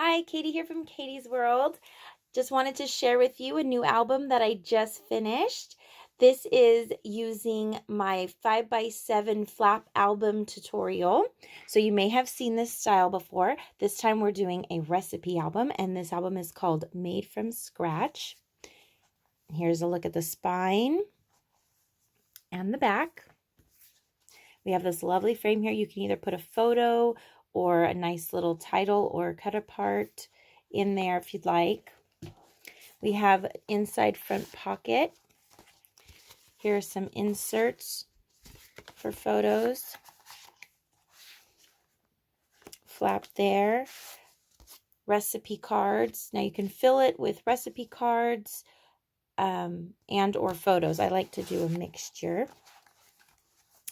Hi, Katie here from Katie's World. Just wanted to share with you a new album that I just finished. This is using my 5x7 flap album tutorial. So you may have seen this style before. This time we're doing a recipe album, and this album is called Made from Scratch. Here's a look at the spine and the back. We have this lovely frame here. You can either put a photo or a nice little title or cut apart in there if you'd like. We have inside front pocket. Here are some inserts for photos. Flap there. Recipe cards. Now you can fill it with recipe cards and or photos. I like to do a mixture.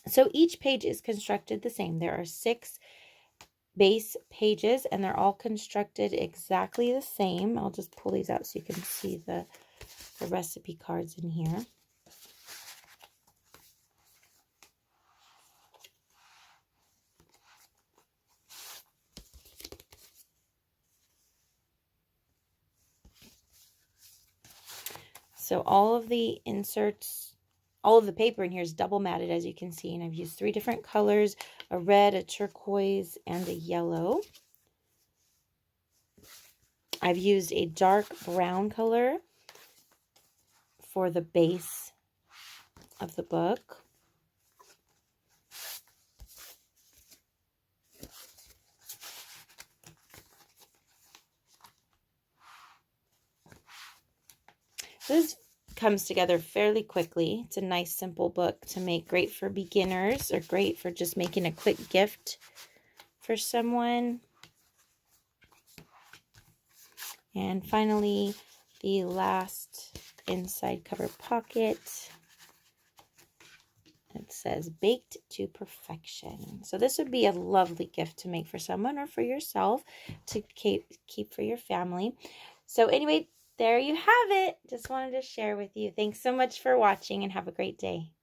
So each page is constructed the same. There are 6 base pages and they're all constructed exactly the same. I'll just pull these out so you can see the recipe cards in here. So all of the inserts, all of the paper in here is double matted, as you can see, and I've used 3 different colors, a red, a turquoise, and a yellow. I've used a dark brown color for the base of the book. This comes together fairly quickly. It's a nice simple book to make, great for beginners or great for just making a quick gift for someone. And finally, the last inside cover pocket. It says baked to perfection. So this would be a lovely gift to make for someone or for yourself to keep for your family. So anyway, there you have it. Just wanted to share with you. Thanks so much for watching and have a great day.